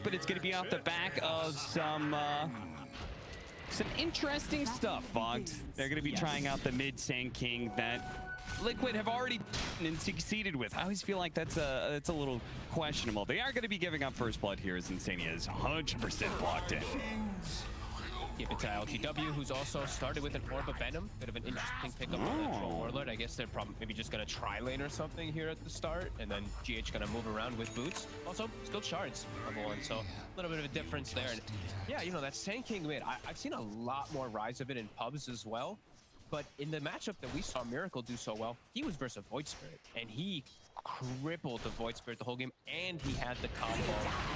but it's going to be off the back of some interesting stuff, Fogged. They're going to be trying out the mid Sand King that Liquid have already and succeeded with. I always feel like that's a little questionable. They are going to be giving up first blood here as iNSaNiA is 100% blocked in. Give it to iLTW, who's also started with an Orb of Venom. Bit of an interesting pickup on that Troll Warlord. I guess they're probably maybe just going to try lane or something here at the start, and then GH going to move around with boots. Also, skilled shards, level 1, so a little bit of a difference there. And yeah, you know, that Sand King mid, I've seen a lot more rise of it in pubs as well. But in the matchup that we saw Miracle do so well, he was versus Void Spirit, and he crippled the Void Spirit the whole game, and he had the combo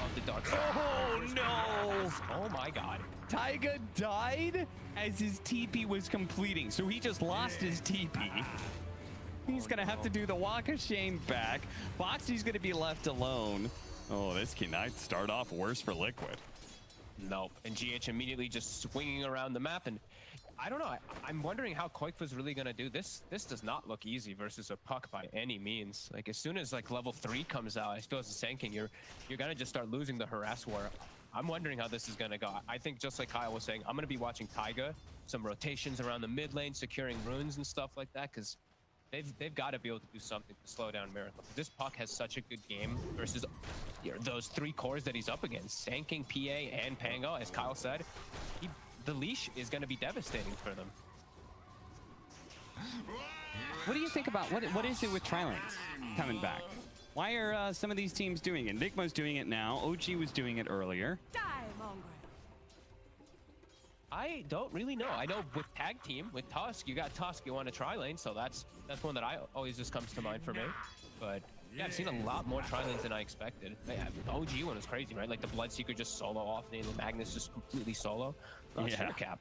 of the Dark Side. Oh no! Oh my god. Taiga died as his TP was completing, so he just lost his TP. He's gonna have to do the Walk of Shame back. Boxi's gonna be left alone. Oh, this cannot start off worse for Liquid. Nope. And GH immediately just swinging around the map, and I don't know. I'm wondering how qojqva's really gonna do this. This does not look easy versus a puck by any means. Like as soon as like level 3 comes out, I feel as a Sand King, you're gonna just start losing the harass war. I'm wondering how this is gonna go. I think just like Kyle was saying, I'm gonna be watching Taiga, some rotations around the mid lane, securing runes and stuff like that, because they've got to be able to do something to slow down Miracle. This puck has such a good game versus those 3 cores that he's up against, Sand King, PA, and Pango. As Kyle said, the leash is going to be devastating for them. What do you think about what is it with tri-lanes coming back? Why are some of these teams doing it? Nigma's doing it now. OG was doing it earlier. Die, mongrel. I don't really know. I know with tag team, with Tusk, you got Tusk, you want a tri-lane, so that's one that I always just comes to mind for me. But yeah, I've seen a lot more tri-lanes than I expected. Yeah, the OG one was crazy, right? Like the Bloodseeker just solo off, and the Magnus just completely solo. Yeah. Cap.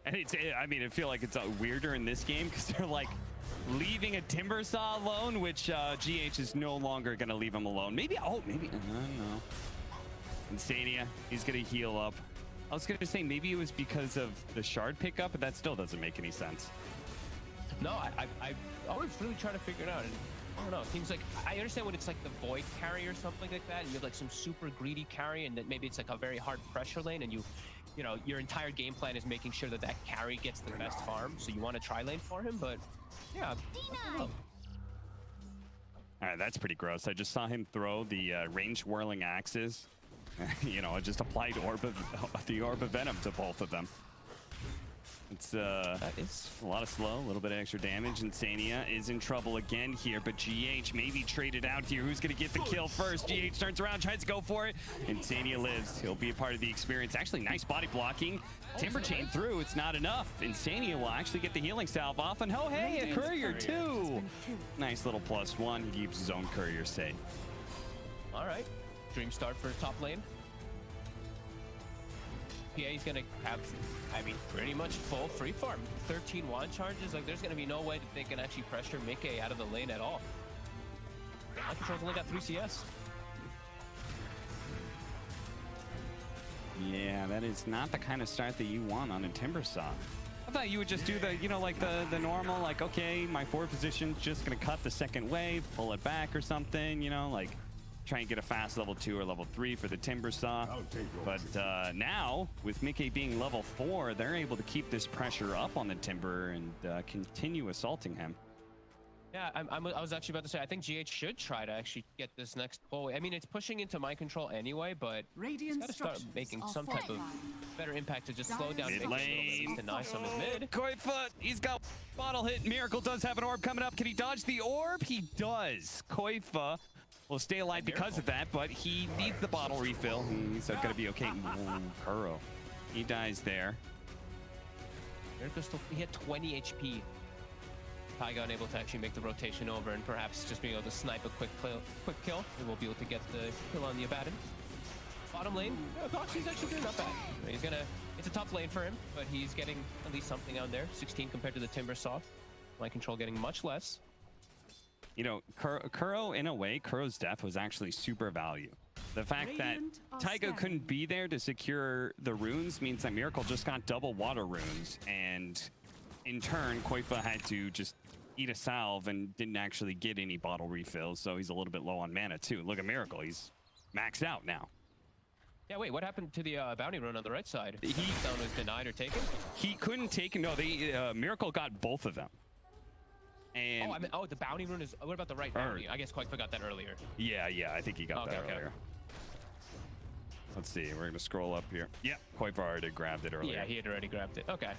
And I mean, I feel like it's weirder in this game because they're like leaving a Timbersaw alone, which GH is no longer going to leave him alone. Maybe, I don't know. iNSaNiA, he's going to heal up. I was going to say maybe it was because of the shard pickup, but that still doesn't make any sense. No, I always really try to figure it out. And I don't know. It seems like I understand when it's like the Void carry or something like that, and you have like some super greedy carry, and that maybe it's like a very hard pressure lane, and you know, your entire game plan is making sure that that carry gets the best farm, so you want to tri-lane for him. But yeah. All right, that's pretty gross. I just saw him throw the range whirling axes. You know, I just applied the Orb of Venom to both of them. It's that is a lot of slow, a little bit of extra damage. iNSaNiA is in trouble again here, but GH maybe traded out here. Who's going to get the kill first? GH turns around, tries to go for it. iNSaNiA lives. He'll be a part of the experience. Actually, nice body blocking. Timber chain through. It's not enough. iNSaNiA will actually get the healing salve off. And oh, hey, a courier too. Nice little +1. He keeps his own courier safe. All right. Dream start for top lane. PA's gonna have, I mean, pretty much full free farm. 13 wand charges. Like, there's gonna be no way that they can actually pressure miCKe out of the lane at all. iControl's only got 3 CS. Yeah, that is not the kind of start that you want on a Timbersaw. I thought you would just do the, you know, like the normal, like, okay, my forward position's just gonna cut the second wave, pull it back or something, you know, like try and get a fast level 2 or level 3 for the Timbersaw. But now, with miCKe being level 4, they're able to keep this pressure up on the Timber and continue assaulting him. Yeah, I was actually about to say, I think GH should try to actually get this next pull. I mean, it's pushing into mind control anyway, but it's got to start making some type of better impact to just slow down mid lane, deny some of mid. qojqva, he's got bottle hit. Miracle does have an orb coming up. Can he dodge the orb? He does. qojqva will stay alive because of that, but he needs the bottle refill. He's going to be okay. Kuro, he dies there. Miracle still, he had 20 HP. Taiga unable to actually make the rotation over, and perhaps just being able to snipe a quick kill, and we'll be able to get the kill on the Abaddon. Bottom lane, Boxi's actually doing not bad. It's a tough lane for him, but he's getting at least something out there. 16 compared to the Timbersaw. Mind control getting much less. You know, Kuro, in a way, Kuro's death was actually super value. The fact that Taiga couldn't be there to secure the runes means that Miracle just got double water runes, and in turn, qojqva had to just eat a salve and didn't actually get any bottle refills, so he's a little bit low on mana too. Look at Miracle, he's maxed out now. Yeah, wait, what happened to the bounty run on the right side? Down was denied or taken? He couldn't take. No, Miracle got both of them. And Oh, I mean, the bounty rune is. What about the right bounty? I guess qojqva got that earlier. Yeah, I think he got that earlier. Let's see. We're gonna scroll up here. Yeah, qojqva already grabbed it earlier. Yeah, he had already grabbed it. Okay.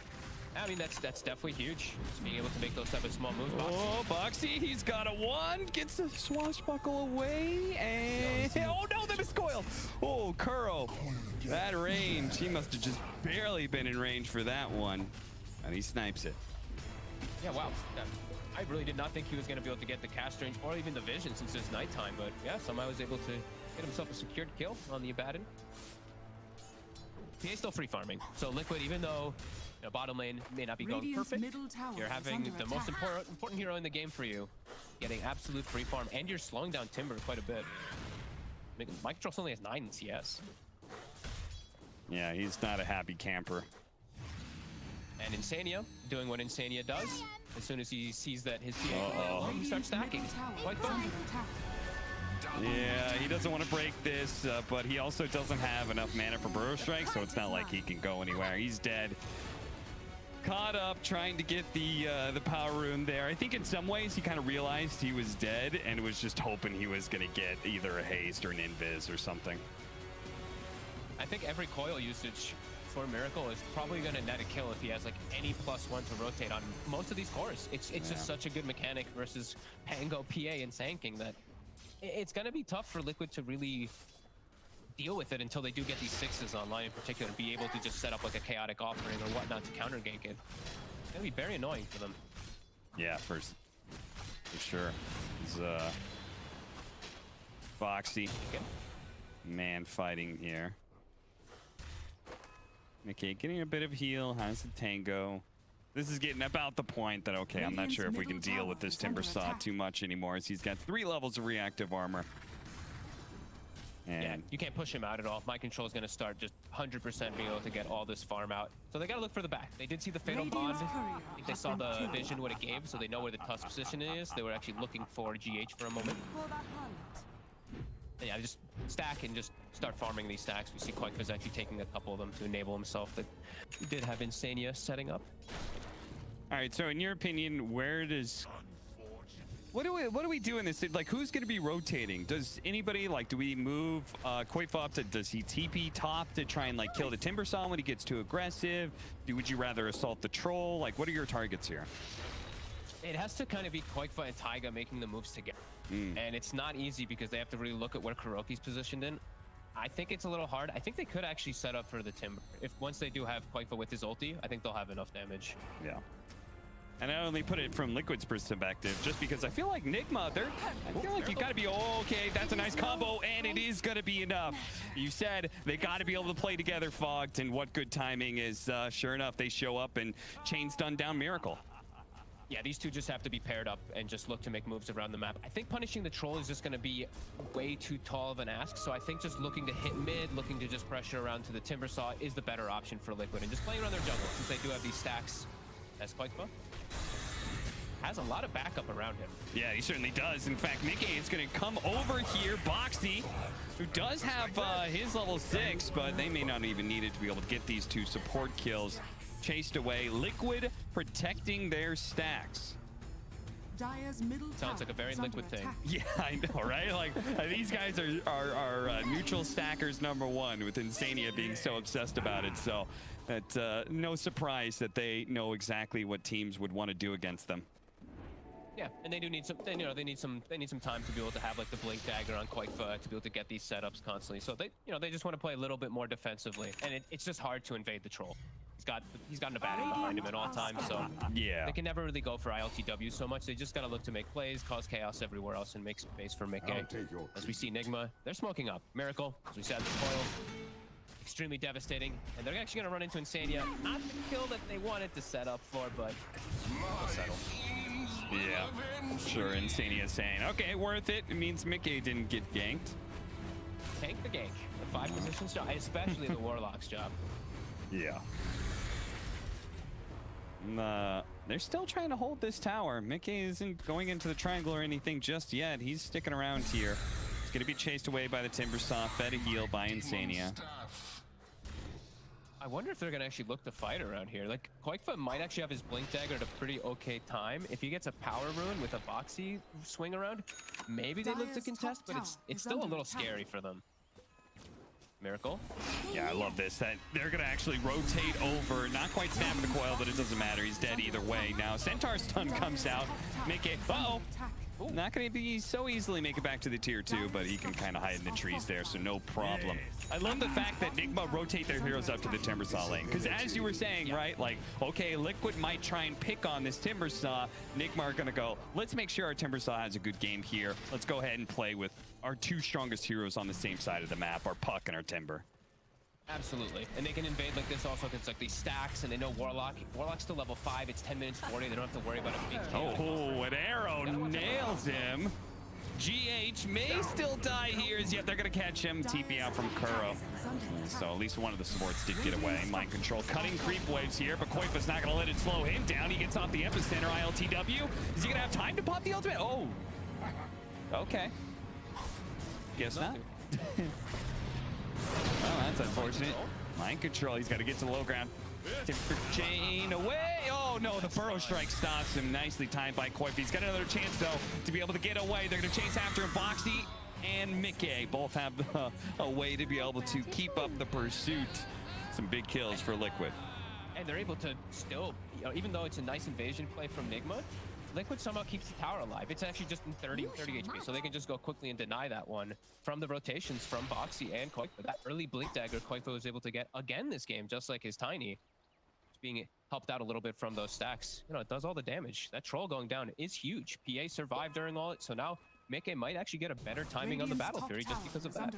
I mean, that's definitely huge. Just being able to make those type of small moves. Oh, Boxi, he's got a one. Gets the swashbuckle away, and oh no, the miscoil. Oh, Kuro, that range. He must have just barely been in range for that one, and he snipes it. Yeah, wow. I really did not think he was going to be able to get the cast range or even the vision since it's nighttime, but yeah, somehow was able to get himself a secured kill on the Abaddon. PA still free farming, so Liquid, even though bottom lane may not be going perfect, you're having the most important hero in the game for you, getting absolute free farm, and you're slowing down Timber quite a bit. miCKe only has 9 in CS. Yeah, he's not a happy camper. And iNSaNiA doing what iNSaNiA does. As soon as he sees that his PA he starts stacking. Quite fun. Yeah, he doesn't want to break this, but he also doesn't have enough mana for Burrow Strike, so it's not like he can go anywhere. He's dead. Caught up trying to get the power rune there. I think in some ways he kind of realized he was dead and was just hoping he was going to get either a haste or an invis or something. I think every coil usage for Miracle is probably going to net a kill if he has like any +1 to rotate on most of these cores. It's just such a good mechanic versus Pango, PA, and Sanking that it's going to be tough for Liquid to really deal with it until they do get these 6s online in particular and be able to just set up like a chaotic offering or whatnot to counter gank it. It's going to be very annoying for them. Yeah, for sure. He's Boxi. Man fighting here. miCKe getting a bit of heal, has the tango. This is getting about the point that, okay, I'm not sure if we can deal with this Timber Saw too much anymore, as he's got 3 levels of reactive armor. And yeah, you can't push him out at all. miCKe is going to start just 100% being able to get all this farm out. So they got to look for the back. They did see the Fatal Bond. I think they saw the vision, what it gave, so they know where the Tusk position is. They were actually looking for GH for a moment. And yeah, just stack and just start farming these stacks. We see qojqva's actually taking a couple of them to enable himself. That he did have iNSaNiA setting up. All right, so in your opinion, where does... What do we do in this? Like, who's going to be rotating? Does anybody, like, do we move qojqva up to, does he TP top to try and, like, kill the Timber Saw when he gets too aggressive? Would you rather assault the Troll? Like, what are your targets here? It has to kind of be qojqva and Taiga making the moves together. And it's not easy because they have to really look at where KuroKy's positioned in. I think it's a little hard. I think they could actually set up for the Timber. If once they do have qojqva with his ulti, I think they'll have enough damage. Yeah. And I only put it from Liquid's perspective, just because I feel like Nigma, I feel like you got to be, okay, that's a nice combo, and it is going to be enough. You said they got to be able to play together, Fogged, and what good timing is, sure enough, they show up and chain stun down Miracle. Yeah, these two just have to be paired up and just look to make moves around the map. I think punishing the Troll is just going to be way too tall of an ask, so I think just looking to hit mid, looking to just pressure around to the Timber Saw is the better option for Liquid, and just playing around their jungle, since they do have these stacks as qojqva has a lot of backup around him. Yeah, he certainly does. In fact, miCKe is going to come over here. Boxi, who does have his level 6, but they may not even need it to be able to get these 2 support kills chased away. Liquid protecting their stacks. Sounds like a very Liquid thing. Yeah, I know, right? Like, these guys are neutral stackers #1, with iNSaNiA being so obsessed about it. So that no surprise that they know exactly what teams would want to do against them. Yeah, and they do need some. They need some time to be able to have like the blink dagger on qojqva to be able to get these setups constantly. So they just want to play a little bit more defensively, and it's just hard to invade the Troll. He's got an Abaddon behind him at all times, so yeah, they can never really go for iLTW so much. They just gotta look to make plays, cause chaos everywhere else, and make space for miCKe. As we see Nigma, they're smoking up. Miracle, as we said, the coil, extremely devastating, and they're actually gonna run into iNSaNiA. Not the kill that they wanted to set up for, but they'll settle. Yeah, sure. iNSaNiA saying, okay, worth it. It means miCKe didn't get ganked. Tank the gank. The 5 positions job, especially the Warlock's job. Yeah. They're still trying to hold this tower. miCKe isn't going into the triangle or anything just yet. He's sticking around here. He's going to be chased away by the Timbersaw, fed a heal by iNSaNiA. I wonder if they're going to actually look to fight around here. Like, qojqva might actually have his Blink Dagger at a pretty okay time. If he gets a Power Rune with a Boxi swing around, maybe they look to contest, but it's still a little scary for them. Mirakle. Yeah, I love this. That they're going to actually rotate over. Not quite snap the coil, but it doesn't matter. He's dead either way. Now, Centaur's stun comes out. miCKe. Uh-oh. Not going to be so easily make it back to the tier 2, but he can kind of hide in the trees there, so no problem. I love the fact that Nigma rotate their heroes up to the Timbersaw lane, because as you were saying, right, like, okay, Liquid might try and pick on this Timbersaw. Nigma are going to go, let's make sure our Timbersaw has a good game here. Let's go ahead and play with our 2 strongest heroes on the same side of the map, our Puck and our Timber. Absolutely, and they can invade like this also because like these stacks, and they know Warlock's still level 5. It's 10 minutes 40. They don't have to worry about a big kill. Oh, an arrow nails him. GH may still die here, as yet they're going to catch him. TP out from Kuro. So at least one of the supports did get away. Mind control, cutting creep waves here, but qojqva's not going to let it slow him down. He gets off the epicenter. iLTW. Is he going to have time to pop the ultimate? Oh. Okay. Guess not. Oh, that's unfortunate. Mind control. He's got to get to the low ground. Timber chain away. Oh, no. The Burrow Strike stops him. Nicely timed by qojqva. He's got another chance, though, to be able to get away. They're going to chase after him. Boxi and miCKe both have a way to be able to keep up the pursuit. Some big kills for Liquid. And they're able to still, you know, even though it's a nice invasion play from Nigma, Liquid somehow keeps the tower alive. It's actually just in 30 HP, so they can just go quickly and deny that one from the rotations from Boxi and qojqva. That early Blink Dagger qojqva was able to get again this game, just like his Tiny. It's being helped out a little bit from those stacks. You know, it does all the damage. That troll going down is huge. PA survived during all it, so now miCKe might actually get a better timing on the Battle Fury just because of that.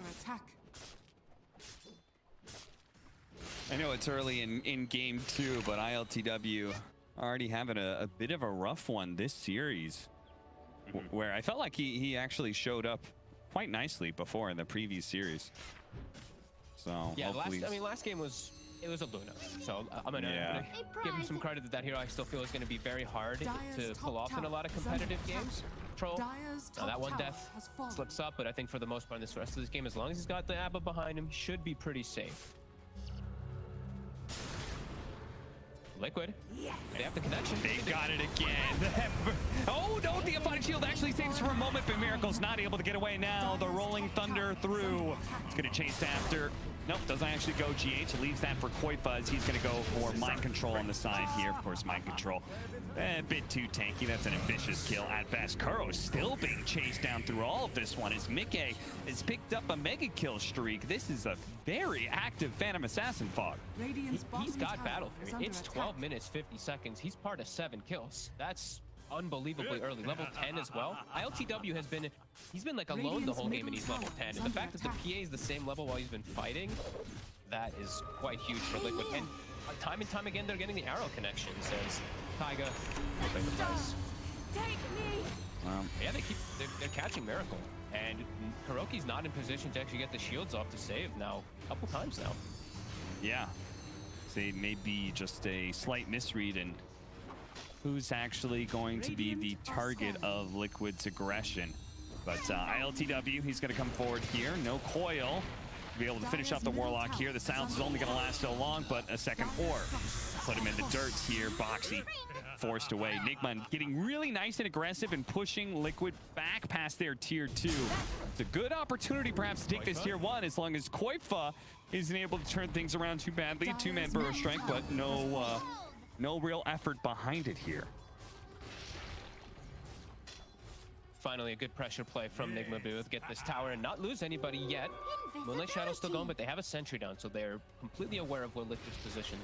I know it's early in game 2, but iLTW already having a bit of a rough one this series, where I felt like he actually showed up quite nicely before in the previous series. So yeah, last game was a Luna, so I'm gonna give him some credit that hero I still feel is gonna be very hard to pull off in a lot of competitive games. Troll, that one death slips up, but I think for the most part in this rest of this game, as long as he's got the Abba behind him, he should be pretty safe. Liquid. Yes. They have the connection. They got it again. Oh no, the Aponic Shield actually saves for a moment, but Miracle's not able to get away now. The Rolling Thunder through. It's going to chase after. Nope, doesn't actually go GH. Leaves that for qojqva as he's going to go for Mind Control on the side here. Of course, Mind Control a bit too tanky. That's an ambitious kill at best. Kuro still being chased down through all of this one as miCKe has picked up a mega kill streak. This is a very active Phantom Assassin fog. He's got Battle Fury. It's 12 minutes, 50 seconds. He's part of 7 kills. That's unbelievably early. Level 10 as well. iLTW he's been like alone the whole game and he's level 10. And the fact that the PA is the same level while he's been fighting, that is quite huge for Liquid. And time again, they're getting the arrow connections as Taiga will pay the price. Yeah, they're catching Miracle. And KuroKy's not in position to actually get the shields off to save now. A couple times now. Yeah. So it may be just a slight misread and who's actually going to be the target of Liquid's aggression. But iLTW, he's going to come forward here. No coil to be able to finish up the Warlock here. The silence is only going to last so long, but a second orb. Put him in the dirt here. Boxi forced away. Nigma getting really nice and aggressive and pushing Liquid back past their tier 2. It's a good opportunity perhaps to take this tier 1 as long as qojqva isn't able to turn things around too badly. 2-man Burrow Strike, but no real effort behind it here. Finally, a good pressure play from Nigma Booth. Get this tower and not lose anybody yet. Moonlight Shadow's still going, but they have a sentry down, so they're completely aware of where Liquid's position.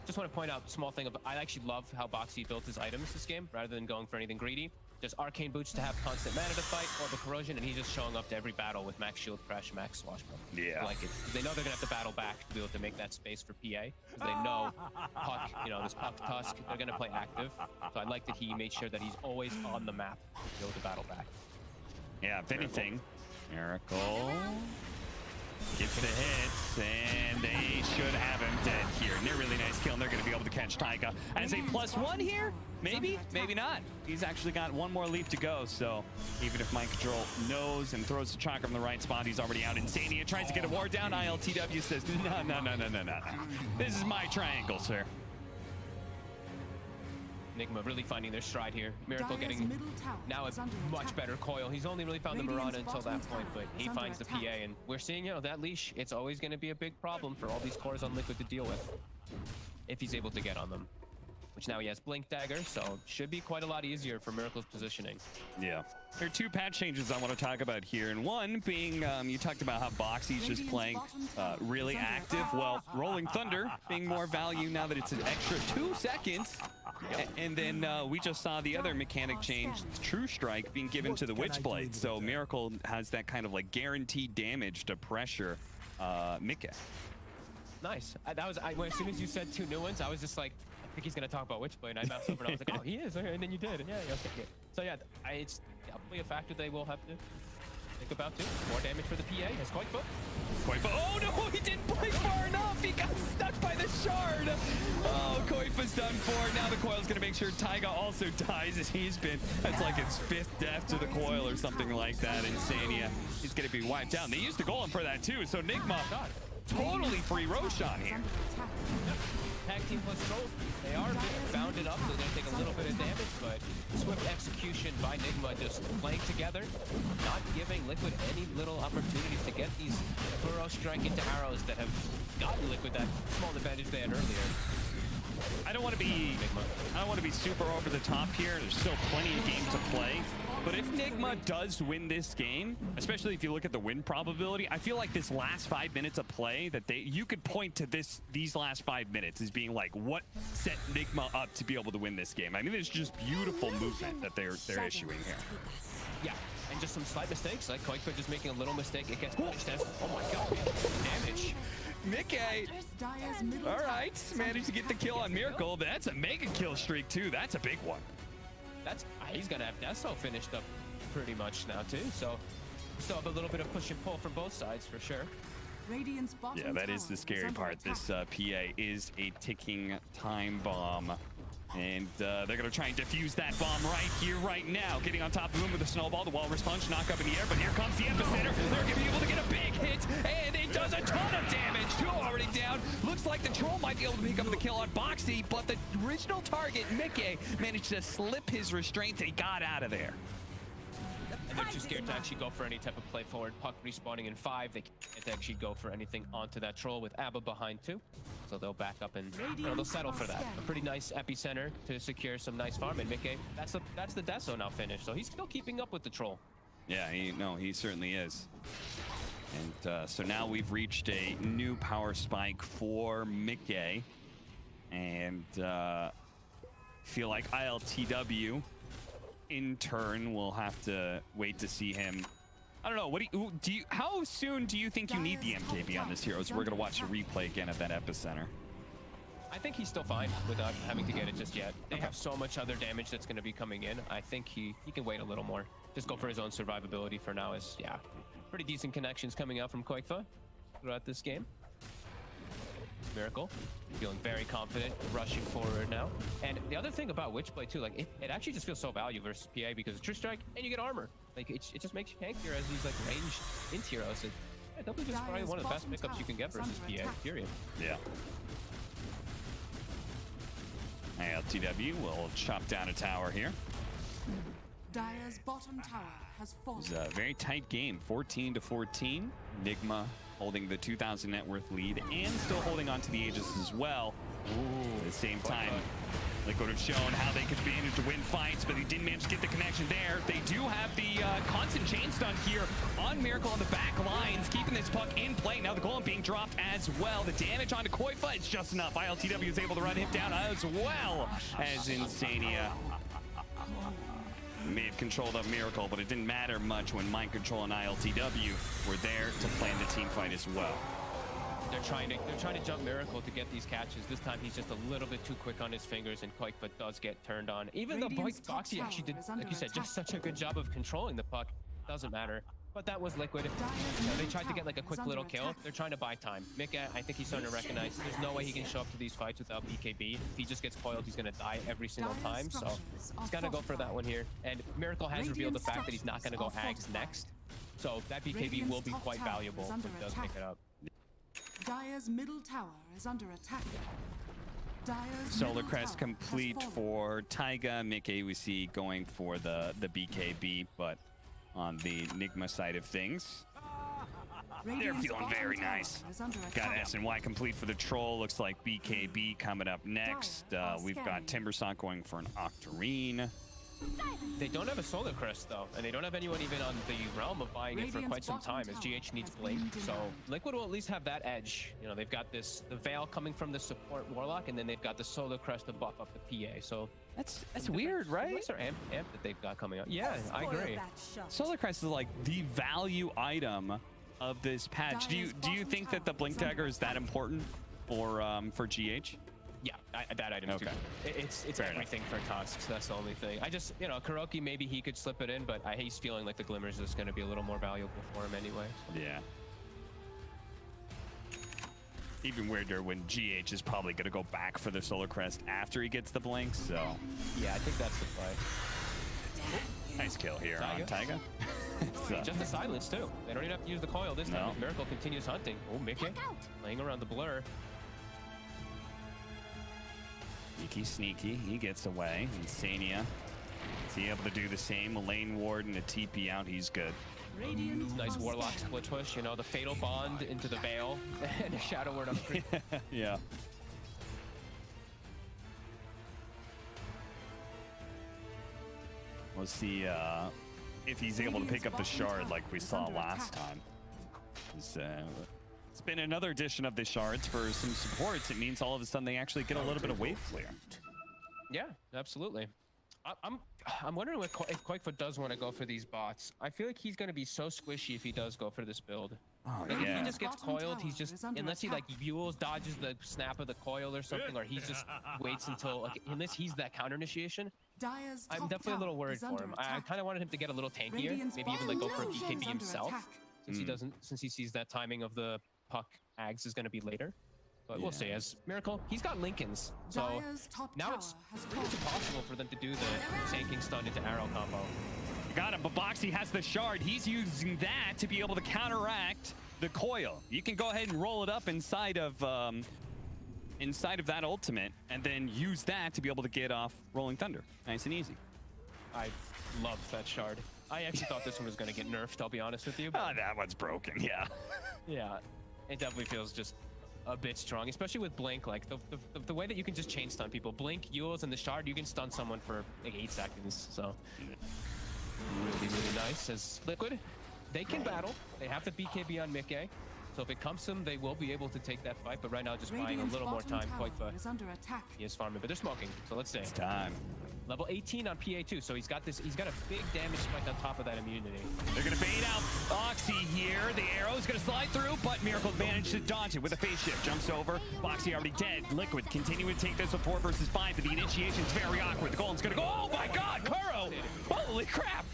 Just want to point out a small thing. I actually love how Boxi built his items this game, rather than going for anything greedy. Just Arcane Boots to have constant mana to fight, or the Corrosion, and he's just showing up to every battle with max shield, crash, max swashbuckler. Yeah. I like it. They know they're gonna have to battle back to be able to make that space for PA. Because they know Puck, this Puck Tusk, they're gonna play active. So I like that he made sure that he's always on the map to be able to battle back. Yeah, if anything, Miracle gets the hits and a should have him dead here. And they're really nice kill, and they're going to be able to catch Taiga as a +1 here. Maybe, maybe not. He's actually got one more leap to go, so even if miCKe knows and throws the chakra from the right spot, he's already out. iNSaNiA tries to get a ward down. iLTW says, no. This is my triangle, sir. Nigma really finding their stride here. miCKe getting now a much better coil. He's only really found the Mirana until that point, but he finds the PA, and we're seeing, you know, that leash. It's always going to be a big problem for all these cores on Liquid to deal with if he's able to get on them. Which now he has Blink Dagger, so should be quite a lot easier for miCKe's positioning. Yeah. There are two patch changes I want to talk about here, and one being, you talked about how Boxi's just playing really active. Well, Rolling Thunder being more value now that it's an extra 2 seconds. And then we just saw the other mechanic change, True Strike, being given to the Witchblade. So miCKe has that kind of like guaranteed damage to pressure miCKe. Nice. As soon as you said 2 new ones, I was just like, I think he's going to talk about Witchblade, and I bounced over and I was like, oh, he is, and then you did. Yeah, okay. So yeah, it's probably a factor they will have to think about too. More damage for the PA as qojqva. Oh no, he didn't play far enough. He got stuck by the shard. Oh, qojqva's done for. Now the coil's going to make sure Taiga also dies as he's been. That's like his 5th death to the coil or something like that. iNSaNiA, he's going to be wiped out. And they used the golem for that too. So Nigma, totally free Roshan here. Yep. Tag team plus gold. They are a bit bounded up, so they're going to take a little bit of damage, but swift execution by Nigma, just playing together, not giving Liquid any little opportunities to get these burrow strike into arrows that have gotten Liquid that small advantage they had earlier. I don't want to be super over the top here. There's still plenty of games to play. But if Nigma does win this game, especially if you look at the win probability, I feel like this last 5 minutes of play that you could point to these last 5 minutes as being like what set Nigma up to be able to win this game. I mean, there's just beautiful movement that they're issuing here. Yeah, and just some slight mistakes, like qojqva just making a little mistake, it gets punished as, oh my god, damage. miCKe, all right, managed to get the kill on miRKe. That's a mega kill streak too. That's a big one. He's gonna have Deso finished up pretty much now too, so still have a little bit of push and pull from both sides for sure. Yeah, that is the scary part. This PA is a ticking time bomb. And they're going to try and defuse that bomb right here, right now. Getting on top of him with a snowball, the walrus punch, knock up in the air, but here comes the epicenter. They're going to be able to get a big hit, and it does a ton of damage. 2 already down. Looks like the troll might be able to pick up the kill on Boxi, but the original target, miCKe, managed to slip his restraints and he got out of there. And they're too scared to actually go for any type of play forward. Puck respawning in 5. They can't actually go for anything onto that troll with Abba behind 2. So they'll back up and they'll settle for that. A pretty nice epicenter to secure some nice farm. And miCKe, that's the Deso now finished. So he's still keeping up with the troll. Yeah, he certainly is. And so now we've reached a new power spike for miCKe. And feel like iLTW in turn will have to wait to see him. I don't know. What do you? How soon do you think you need the MKB on this hero? So we're gonna watch a replay again at that epicenter. I think he's still fine without having to get it just yet. They have so much other damage that's going to be coming in. I think he can wait a little more. Just go for his own survivability for now. Is yeah, pretty decent connections coming out from qojqva throughout this game. miRKe feeling very confident, rushing forward now. And the other thing about Witchblade too, like it actually just feels so value versus PA because True Strike and you get armor. Like it just makes you tankier as these like ranged int heroes. Definitely just probably one of the best pickups you can get versus PA, period. Yeah. iLTW will chop down a tower here. Dire's bottom tower has fallen. It's a very tight game, 14-14. Nigma holding the 2,000 net worth lead and still holding on to the Aegis as well. Ooh, at the same time, Liquid have shown how they could manage to win fights, but they didn't manage to get the connection there. They do have the constant chain stun here on miRKe on the back lines, keeping this puck in play. Now the golem being dropped as well. The damage onto qojqva is just enough. iLTW is able to run him down as well as iNSaNiA. May have controlled up miRKe, but it didn't matter much when Mind Control and iLTW were there to play in the team fight as well. They're trying to jump miRKe to get these catches. This time he's just a little bit too quick on his fingers, and qojqva does get turned on. Even though Boxi actually did, like you said, just such a good job of controlling the puck. Doesn't matter. but that was Liquid. You know, they tried to get like a quick little kill. They're trying to buy time. miCKe, I think he's starting to recognize there's no way he can show up to these fights without BKB. If he just gets coiled, he's going to die every single time. So he's going to go for that one here. And Miracle has revealed the fact that he's not going to go Ags next. So that BKB will be quite valuable if he does pick it up. Dire's middle tower is under attack. Dire's Solar middle Crest tower has complete fallen. for Taiga. miCKe we see going for the BKB, but on the Nigma side of things, they're Radiant's feeling bottom very tower nice. is under Got attack. SNY complete for the troll. Looks like BKB coming up next. We've got Timbersaw going for an Octarine. They don't have a Solar Crest though, and they don't have anyone even on the realm of buying it for quite some time, as GH needs Blink. So Liquid will at least have that edge. You know, they've got the Veil coming from the support Warlock, and then they've got the Solar Crest to buff up the PA. So That's weird, right? What's their amp that they've got coming out? Yeah, I agree. Solar Crest is like the value item of this patch. Do you think that the Blink Dagger is that important for GH? Yeah, that item too. It's Fair everything for Tusks. That's the only thing. I just, you know, KuroKy, maybe he could slip it in, but he's feeling like the Glimmer's is going to be a little more valuable for him anyway. So. Yeah. Even weirder when GH is probably going to go back for the Solar Crest after he gets the Blink, so. Yeah, I think that's the play. Nice kill here on Taiga. Just the silence too. They don't even have to use the coil this time. Miracle continues hunting. Oh, miCKe playing around the blur. Sneaky, he gets away. iNSaNiA, is he able to do the same? A lane ward and a TP out, he's good. Nice Warlock split push, you know, the Fatal Bond into the Veil and a Shadow Word up. Yeah. We'll see if he's able to pick up the shard like we saw last time. It's been another edition of the shards for some supports. It means all of a sudden they actually get a little bit of wave clear. Yeah, absolutely. I'm wondering if qojqva does want to go for these bots. I feel like he's going to be so squishy if he does go for this build. Oh, like yeah. if he just gets coiled, he's just, unless he like Buells dodges the snap of the coil or something, or he's just waits until, like, unless he's that counter initiation, I'm definitely a little worried for him. I kind of wanted him to get a little tankier, maybe even like go for a BKB himself, since he sees that timing of the puck Ags is going to be later. But we'll see. As Miracle, he's got Lincolns, so now it's pretty much impossible for them to do the tanking stun into arrow combo. Got him, but Boxi has the shard. He's using that to be able to counteract the coil. You can go ahead and roll it up inside of that ultimate, and then use that to be able to get off Rolling Thunder. Nice and easy. I love that shard. I actually thought this one was going to get nerfed, I'll be honest with you. Oh, that one's broken, yeah. Yeah, it definitely feels just a bit strong, especially with Blink. Like the way that you can just chain stun people. Blink, Yules, and the shard, you can stun someone for like 8 seconds. So really, really nice. As Liquid, they can battle. They have the BKB on miCKe. So if it comes to them, they will be able to take that fight. But right now, just buying a little more time. qojqva he is farming, but they're smoking. So let's see. It's time. Level 18 on PA2, so he's got a big damage spike on top of that immunity. They're gonna bait out Boxi here. The arrow's gonna slide through, but Miracle managed to dodge it with a phase shift. Jumps over. Boxi already dead. Liquid continuing to take this with 4 versus 5, but the initiation's very awkward. The Golden's gonna go. Oh my God, Kuro! Holy crap!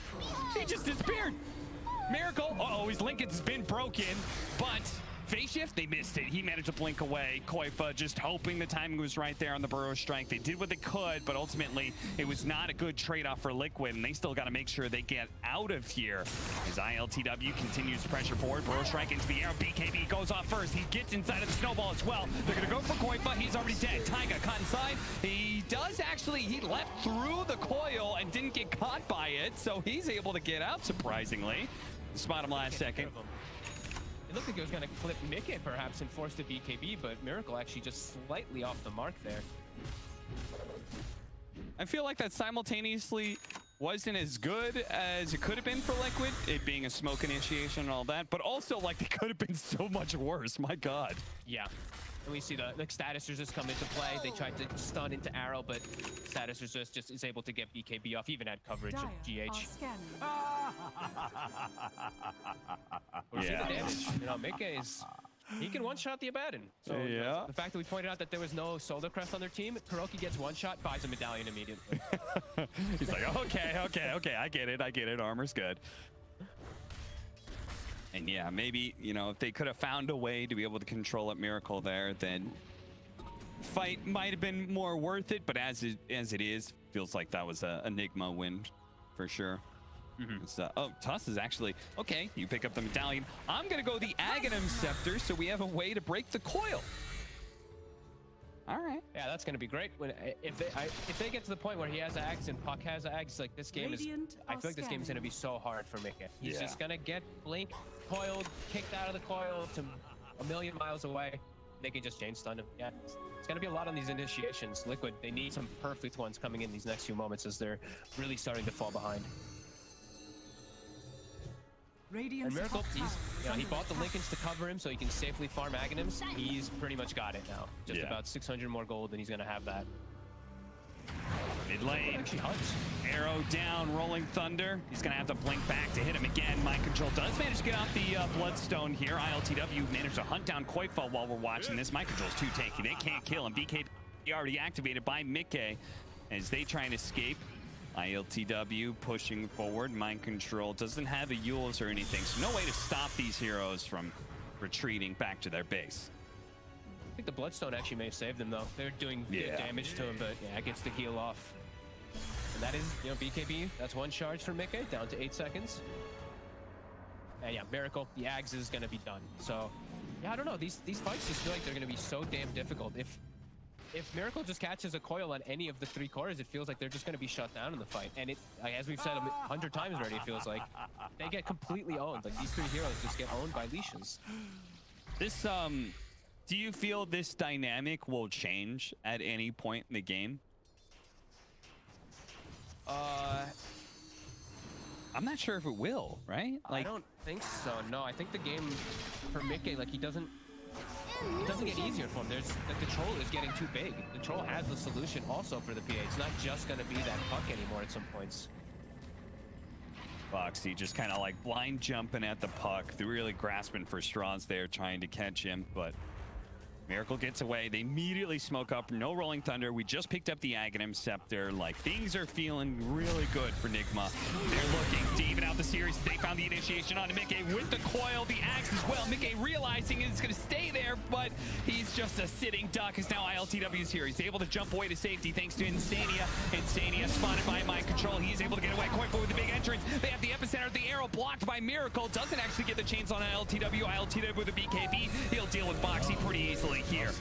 He just disappeared. Miracle. Uh-oh, his Lincoln's been broken, but phase shift, they missed it. He managed to blink away. qojqva just hoping the timing was right there on the Burrow Strike. They did what they could, but ultimately it was not a good trade-off for Liquid, and they still got to make sure they get out of here. As iLTW continues to pressure forward, Burrow Strike into the air. BKB goes off first. He gets inside of the snowball as well. They're going to go for qojqva. He's already dead. Taiga caught inside. He does actually, he left through the coil and didn't get caught by it, so he's able to get out, surprisingly. Spot him last second. It looked like it was going to clip miCKe perhaps and force the BKB, but Miracle actually just slightly off the mark there. I feel like that simultaneously wasn't as good as it could have been for Liquid, it being a smoke initiation and all that, but also like it could have been so much worse, my God. Yeah. And we see the status resist come into play. They tried to stun into arrow, but status resist just is able to get BKB off, even had coverage of GH. We see the damage. You know, miCKe is, he can one-shot the Abaddon. So yeah. The fact that we pointed out that there was no Solar Crest on their team, KuroKy gets one shot, buys a medallion immediately. He's like, okay, I get it, armor's good. And yeah, maybe, you know, if they could have found a way to be able to control it miRKKE there, then fight might have been more worth it. But as it is, feels like that was a Nigma win for sure. Oh, Tuss is actually okay. You pick up the medallion. I'm gonna go the Aghanim Scepter, so we have a way to break the coil. All right. Yeah, that's gonna be great. When if they get to the point where he has Ags and Puck has Ags, like this game Radiant is. I feel like this game is gonna be so hard for miCKe. He's just gonna get blinked, coiled, kicked out of the coil to a million miles away. They can just chain stun him. Yeah, it's gonna be a lot on these initiations. Liquid, they need some perfect ones coming in these next few moments as they're really starting to fall behind. Radiant's And top miRKKE, tower is he under bought the attack. Lincolns to cover him so he can safely farm Aghanims. He's pretty much got it now. Just about 600 more gold, and he's gonna have that. Mid lane. Actually hunts. Arrow down, Rolling Thunder. He's gonna have to blink back to hit him again. Mind Control does manage to get out the Bloodstone here. iLTW managed to hunt down qojqva while we're watching this. Mind Control's too tanky. They can't kill him. BK already activated by miCKe as they try and escape. iLTW pushing forward. Mind Control doesn't have a Yules or anything, so no way to stop these heroes from retreating back to their base. I think the Bloodstone actually may have saved them though. They're doing good damage to him, but yeah, it gets the heal off. And that is, you know, BKB. That's one charge for miCKe, down to 8 seconds. And yeah, miRKKE, the Ags is gonna be done. So yeah, I don't know. These fights just feel like they're gonna be so damn difficult. If miRKKE just catches a coil on any of the 3 cores, it feels like they're just going to be shut down in the fight. And it, as we've said 100 times already, it feels like they get completely owned. Like these 3 heroes just get owned by leashes. This, do you feel this dynamic will change at any point in the game? I'm not sure if it will, right? Like, I don't think so. No, I think the game for miCKe, like it doesn't get easier for him. There's the troll is getting too big. The troll has the solution also for the PA. It's not just going to be that Puck anymore at some points. Boxi just kind of like blind jumping at the puck. They're really grasping for straws there, trying to catch him, but miRKKE gets away. They immediately smoke up. No Rolling Thunder. We just picked up the Aghanim Scepter. Like, things are feeling really good for Nigma. They're looking to even out the series. They found the initiation on miCKe with the coil, the axe as well. miCKe realizing it's going to stay there, but he's just a sitting duck as now iLTW's here. He's able to jump away to safety thanks to iNSaNiA. iNSaNiA spotted by Mind Control. He's able to get away. qojqva with the big entrance. They have the epicenter. The arrow blocked by miRKKE. Doesn't actually get the chains on iLTW. iLTW with a BKB. He'll deal with Boxi pretty easily here.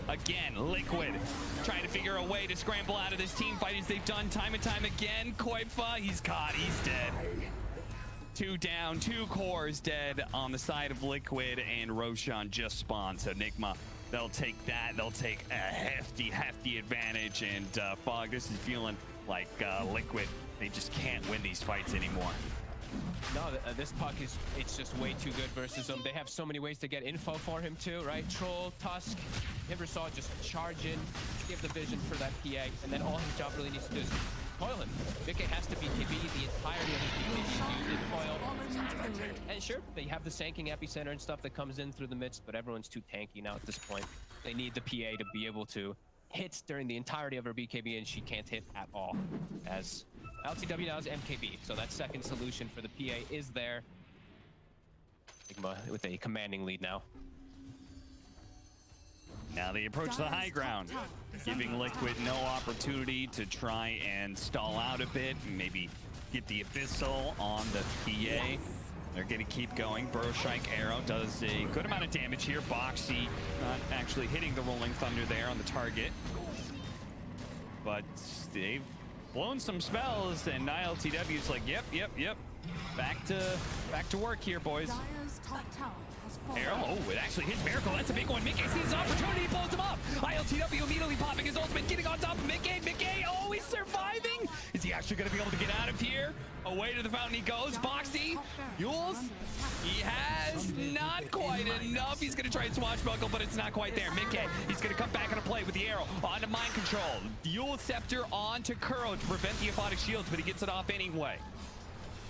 Again, Liquid trying to figure a way to scramble out of this team fight as they've done time and time again. qojqva, he's caught, he's dead. 2 down, 2 cores dead on the side of Liquid, and Roshan just spawned. So Nigma, they'll take that. They'll take a hefty advantage. And Fog, this is feeling like Liquid. They just can't win these fights anymore. No, this Puck is, it's just way too good versus them. They have so many ways to get info for him too, right? Troll, Tusk, Himmersaw just charge in, give the vision for that PA, and then all his job really needs to do is coil him. miCKe has to be KB the entirety of his BKB to coil. And sure, they have the sanking epicenter and stuff that comes in through the midst, but everyone's too tanky now at this point. They need the PA to be able to hit during the entirety of her BKB, and she can't hit at all. As iLTW now is MKB, so that second solution for the PA is there. Nigma with a commanding lead now. Now they approach the high ground, giving Liquid no opportunity to try and stall out a bit, and maybe get the Abyssal on the PA. They're going to keep going. Burrow Strike Arrow does a good amount of damage here. Boxi not actually hitting the Rolling Thunder there on the target. But they've blown some spells, and iLTW's like, yep. Back to work here, boys. Dire's top tower has fallen. Arrow, oh, it actually hits miRKKE. That's a big one. miCKe sees his opportunity, blows him up. iLTW immediately popping his ultimate, getting on top of miCKe. miCKe, oh, he's surviving. Is he actually going to be able to get out of here? Away to the fountain he goes. Boxi, Yules, he has not quite enough. He's going to try and swashbuckle, but it's not quite there. miCKe, he's going to come back into play with the arrow onto Mind Control. Yules Scepter onto Kuro to prevent the aphotic shields, but he gets it off anyway.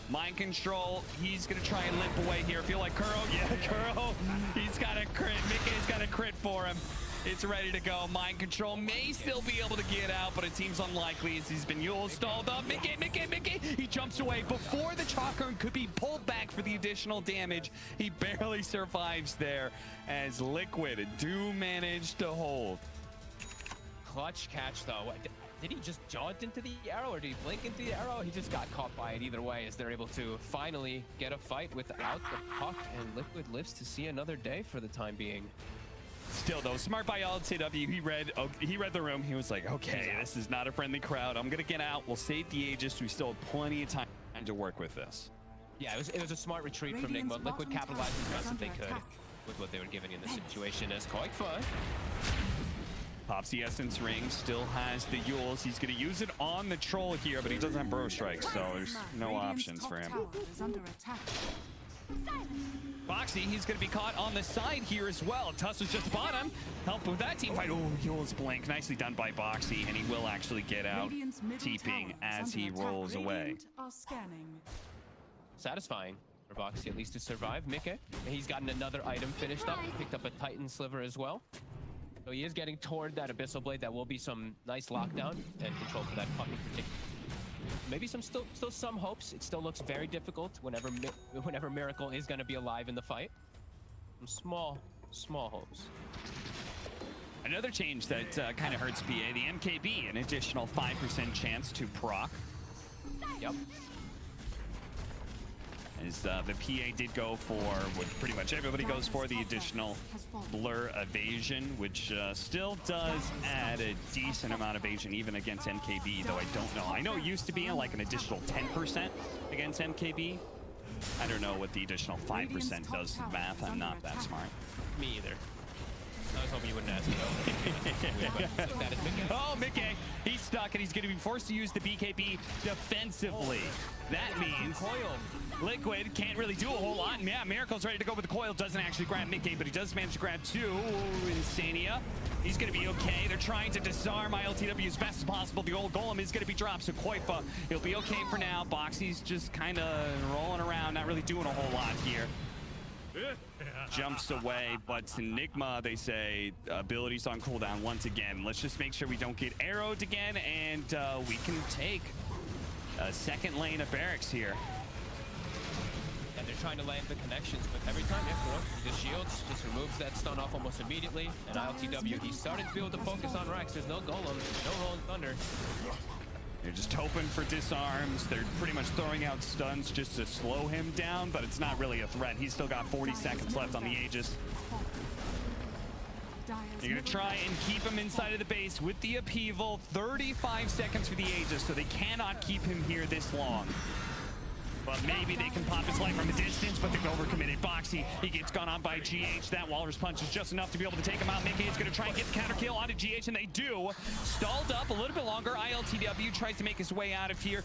Mind Control, he's going to try and limp away here. Feel like Kuro? Yeah, Kuro. He's got a crit. miCKe's got a crit for him. It's ready to go. Mind control may still be able to get out, but it seems unlikely as he's been Yule stalled up. miCKe. He jumps away before the Chalkern could be pulled back for the additional damage. He barely survives there as Liquid do manage to hold. Clutch catch though. Did he just jaunt into the arrow or did he blink into the arrow? He just got caught by it either way as they're able to finally get a fight without the puck, and Liquid lives to see another day for the time being. Still though, smart by iLTW. He read the room. He was like, okay, this is not a friendly crowd. I'm gonna get out. We'll save the Aegis. We still have plenty of time to work with this. Yeah, it was a smart retreat from Nigma. Liquid capitalized as best as they could with what they were given in the situation as qojqva. Popsy Essence Ring still has the Yules. He's going to use it on the troll here, but he doesn't have Burrow Strikes, so there's no options for him. Boxi, he's going to be caught on the side here as well. Tuss was just upon him. Help with that team fight. Oh, Yules blink. Nicely done by Boxi, and he will actually get out, TPing as he rolls away. Satisfying for Boxi, at least to survive. miCKe, he's gotten another item finished up. Picked up a Titan Sliver as well. So he is getting toward that Abyssal Blade. That will be some nice lockdown and control for that puck in particular. Maybe still some hopes. It still looks very difficult whenever Miracle is going to be alive in the fight. Some small hopes. Another change that kind of hurts PA, the MKB, an additional 5% chance to proc. Yep. As the PA did go for what pretty much everybody goes for, the additional blur evasion, which still does add a decent amount of evasion even against MKB, though I don't know. I know it used to be like an additional 10% against MKB. I don't know what the additional 5% does to the math. I'm not that smart. Me either. I was hoping you wouldn't ask me. That is miCKe. Oh, miCKe. He's stuck, and he's going to be forced to use the BKB defensively. That means Liquid can't really do a whole lot. And yeah, Miracle's ready to go, but the coil doesn't actually grab miCKe, but he does manage to grab two. iNSaNiA. He's going to be okay. They're trying to disarm iLTW as best as possible. The old golem is going to be dropped, so qojqva, he'll be okay for now. Boxi's just kind of rolling around, not really doing a whole lot here. Jumps away, but Nigma, they say, abilities on cooldown once again. Let's just make sure we don't get arrowed again, and we can take a second lane of barracks here. And they're trying to land the connections, but every time he just shields, just removes that stun off almost immediately. And iLTW, he's starting to be able to focus on Rex. There's no golem, no rolling thunder. They're just hoping for disarms. They're pretty much throwing out stuns just to slow him down, but it's not really a threat. He's still got 40 seconds left on the Aegis. You're going to try and keep him inside of the base with the upheaval. 35 seconds for the Aegis, so they cannot keep him here this long. But maybe they can pop his life from a distance, but they've overcommitted. Boxi, he gets gone on by GH. That Walrus Punch is just enough to be able to take him out. miCKe is going to try and get the counter kill onto GH, and they do. Stalled up a little bit longer. iLTW tries to make his way out of here.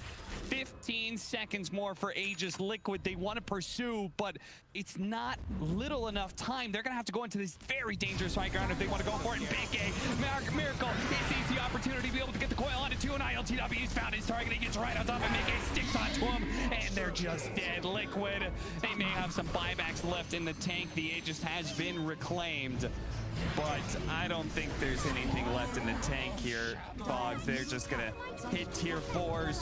15 seconds more for Aegis. Liquid, they want to pursue, but it's not little enough time. They're going to have to go into this very dangerous high ground if they want to go for it. And miCKe, Miracle, he sees the opportunity to be able to get the coil onto two, and iLTW, he's found his target. He gets right on top of miCKe, sticks onto him, and they're just dead. Liquid, they may have some buybacks left in the tank. The Aegis has been reclaimed, but I don't think there's anything left in the tank here, Boggs. They're just going to hit tier 4s.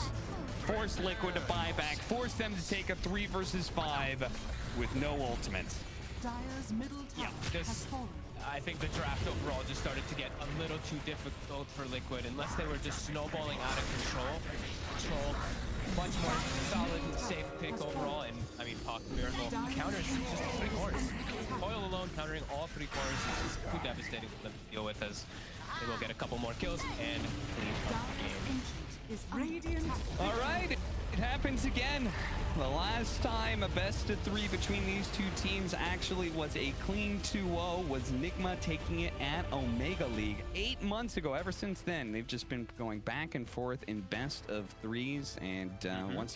Force Liquid to buy back, force them to take a 3 versus 5 with no ultimates. I think the draft overall just started to get a little too difficult for Liquid. Unless they were just snowballing out of control. Much more solid and safe pick overall. And I mean, Miracle counters just 3 cores. Coil alone countering all 3 cores is just too devastating for them to deal with, as they will get a couple more kills and leave the game. All right, it happens again. The last time a best of 3 between these two teams actually was a clean 2-0 was Nigma taking it at Omega League 8 months ago. Ever since then, they've just been going back and forth in best of 3s, and once